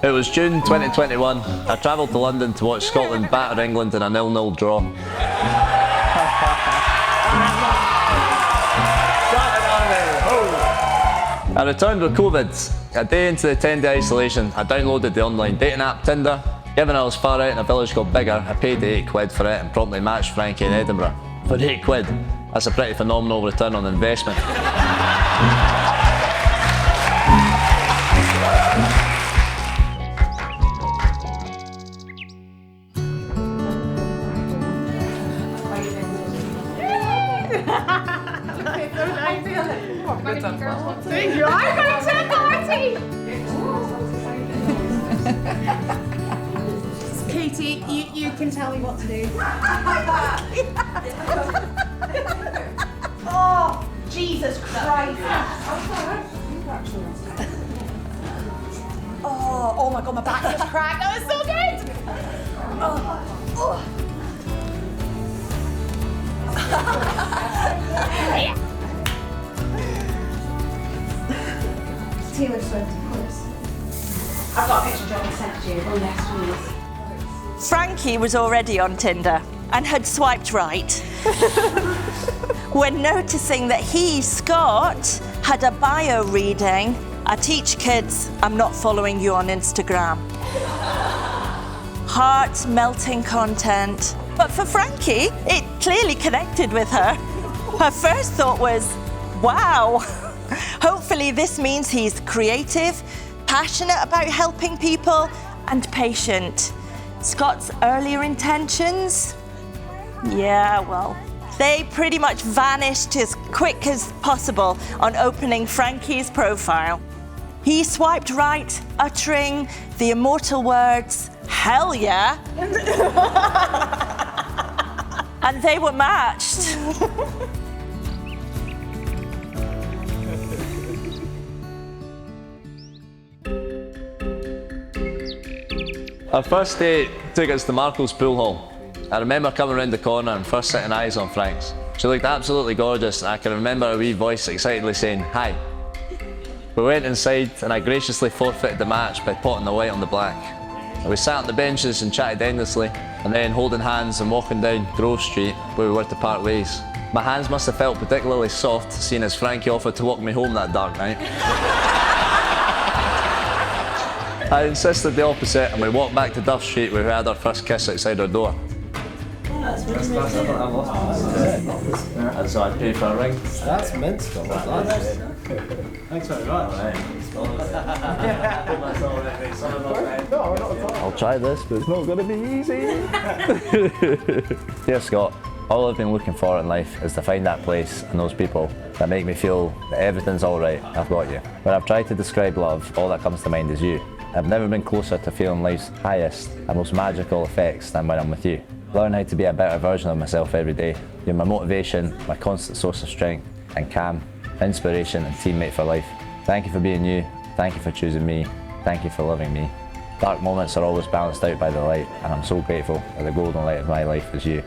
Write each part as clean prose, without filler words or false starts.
It was June 2021. I travelled to London to watch Scotland batter England in a 0-0 draw. I returned with COVID. A day into the 10-day isolation, I downloaded the online dating app Tinder. Given I was far out in a village called Biggar, I paid £8 for it and promptly matched Frankie in Edinburgh. For £8, that's a pretty phenomenal return on investment. You are going to a party! Katie, you can tell me what to do. Oh, Jesus Christ. Oh my God, my back just cracked. That was so good. Taylor Swift, of course. I've got a picture of Johnny sent to you. Oh, yes, please. Frankie was already on Tinder and had swiped right when noticing that he, Scott, had a bio reading, "I teach kids, I'm not following you on Instagram." Heart-melting content. But for Frankie, it clearly connected with her. Her first thought was, wow. Hopefully this means he's creative, passionate about helping people, and patient. Scott's earlier intentions? Yeah, well, they pretty much vanished as quick as possible on opening Frankie's profile. He swiped right, uttering the immortal words, "Hell yeah!" And they were matched. Our first date took us to Marco's pool hall. I remember coming around the corner and first setting eyes on Frank's. She looked absolutely gorgeous and I can remember a wee voice excitedly saying, "Hi." We went inside and I graciously forfeited the match by potting the white on the black. We sat on the benches and chatted endlessly, and then holding hands and walking down Grove Street where we were to part ways. My hands must have felt particularly soft seeing as Frankie offered to walk me home that dark night. I insisted the opposite and we walked back to Duff Street where we had our first kiss outside our door. And so I paid for a ring. That's mint, Scott. Thanks very much. I'll try this, but it's not going to be easy. Dear Scott, all I've been looking for in life is to find that place and those people that make me feel that everything's all right, I've got you. When I've tried to describe love, all that comes to mind is you. I've never been closer to feeling life's highest and most magical effects than when I'm with you. Learn how to be a better version of myself every day. You're my motivation, my constant source of strength and calm, inspiration and teammate for life. Thank you for being you. Thank you for choosing me. Thank you for loving me. Dark moments are always balanced out by the light, and I'm so grateful that the golden light of my life is you.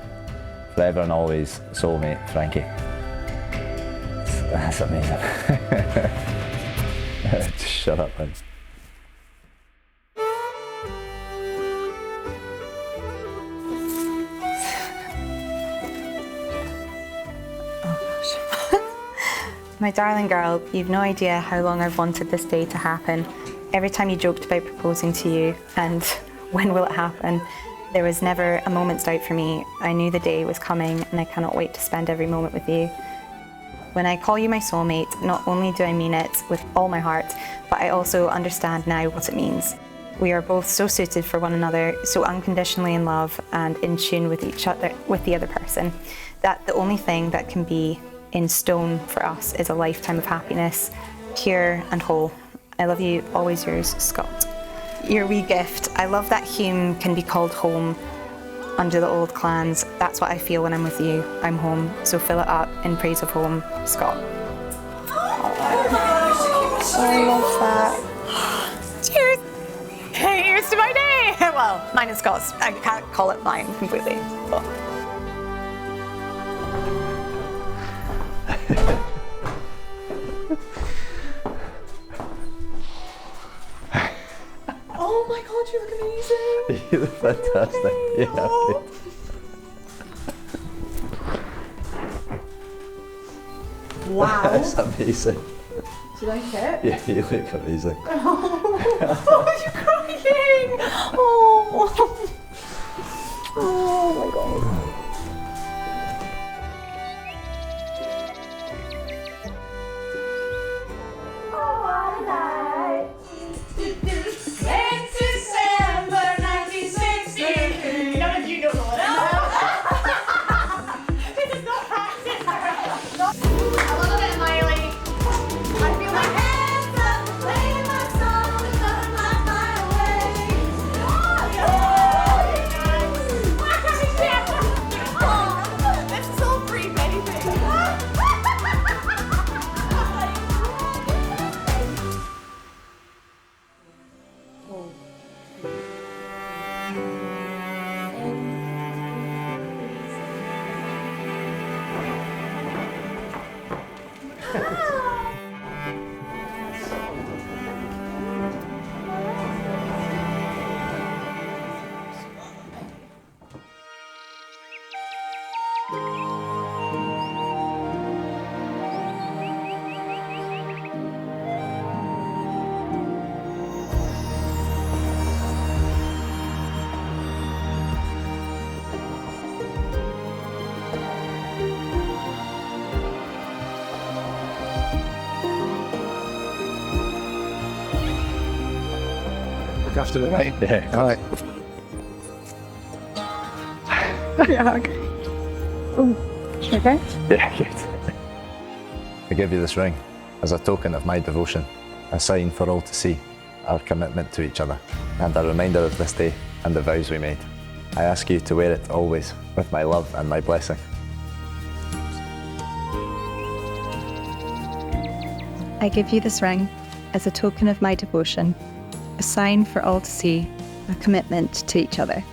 Forever and always, soulmate, Frankie. That's amazing. Just shut up, man. My darling girl, you've no idea how long I've wanted this day to happen. Every time you joked about proposing to you and when will it happen, there was never a moment's doubt for me. I knew the day was coming and I cannot wait to spend every moment with you. When I call you my soulmate, not only do I mean it with all my heart, but I also understand now what it means. We are both so suited for one another, so unconditionally in love and in tune with each other, with the other person, that the only thing that can be in stone for us is a lifetime of happiness, pure and whole. I love you, always yours, Scott. Your wee gift. I love that Hume can be called home under the old clans. That's what I feel when I'm with you. I'm home, so fill it up in praise of home, Scott. I love that. Cheers. Here's to my day. Well, mine and Scott's. I can't call it mine completely. But. Oh my God, you look amazing. You look fantastic. Yeah, okay. Wow. That's amazing. Do you like it? Yeah, you look amazing. Oh, you're crying. Oh. Oh my God. Look after it, mate. Yeah. All right. Yeah, okay. Oh, okay. Yeah, good. I give you this ring as a token of my devotion, a sign for all to see our commitment to each other, and a reminder of this day and the vows we made. I ask you to wear it always with my love and my blessing. I give you this ring as a token of my devotion, a sign for all to see, a commitment to each other,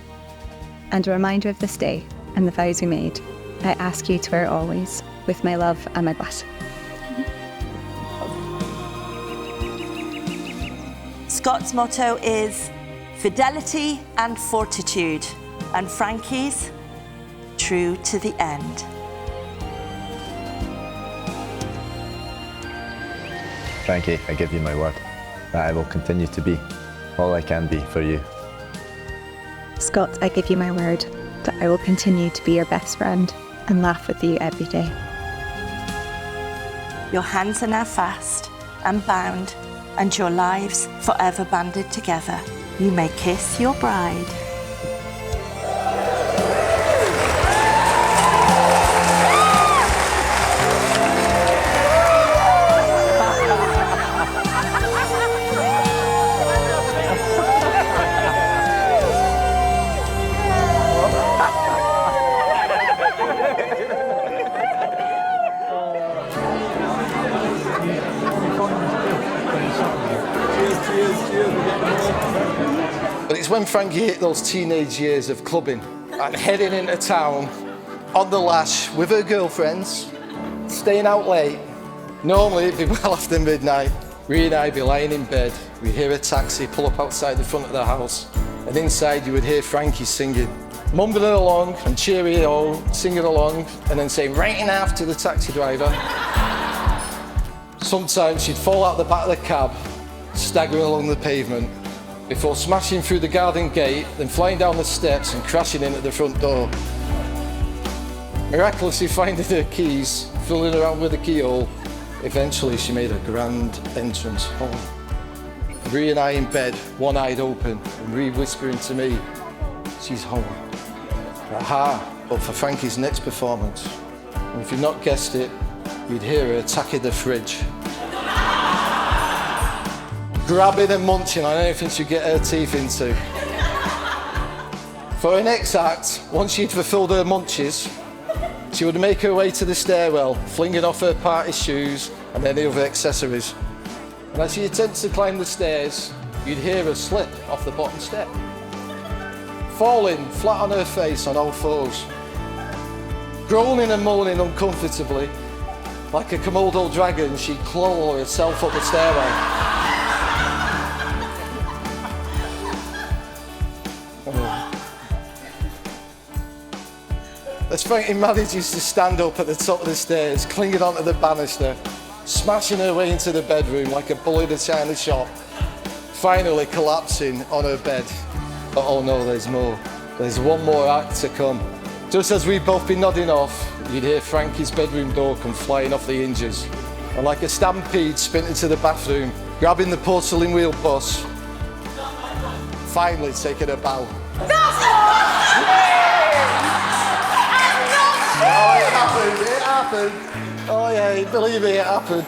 and a reminder of this day and the vows we made. I ask you to wear it always with my love and my blessing. Scott's motto is fidelity and fortitude, and Frankie's true to the end. Frankie, I give you my word that I will continue to be all I can be for you. Scott, I give you my word that I will continue to be your best friend and laugh with you every day. Your hands are now fast and bound, and your lives forever banded together. You may kiss your bride. But it's when Frankie hit those teenage years of clubbing and heading into town on the lash with her girlfriends, staying out late. Normally it'd be well after midnight. Rhea and I'd be lying in bed. We'd hear a taxi pull up outside the front of the house, and inside you would hear Frankie singing, mumbling along and cheery on, singing along, and then saying right in half to the taxi driver. Sometimes she'd fall out the back of the cab, staggering along the pavement, before smashing through the garden gate, then flying down the steps and crashing in at the front door. Miraculously finding her keys, fooling around with the keyhole, eventually she made a grand entrance home. Rhea and I in bed, one eye open, and Rhea whispering to me, she's home. Aha, but for Frankie's next performance. And if you've not guessed it, you'd hear her attacking the fridge. Grabbing and munching on anything she'd get her teeth into. For her next act, once she'd fulfilled her munches, she would make her way to the stairwell, flinging off her party shoes and any other accessories. And as she attempts to climb the stairs, you'd hear her slip off the bottom step, falling flat on her face on all fours, groaning and moaning uncomfortably. Like a Komodo dragon, she'd claw herself up the stairway. as Frankie manages to stand up at the top of the stairs, clinging onto the banister, smashing her way into the bedroom like a bull in a china shop, finally collapsing on her bed. But oh no, there's more. There's one more act to come. Just as we've both been nodding off, you'd hear Frankie's bedroom door come flying off the hinges, and like a stampede sprint into the bathroom, grabbing the porcelain wheel bus, finally taking a bow. Oh, it happened, it happened. Oh yeah, believe me, it happened.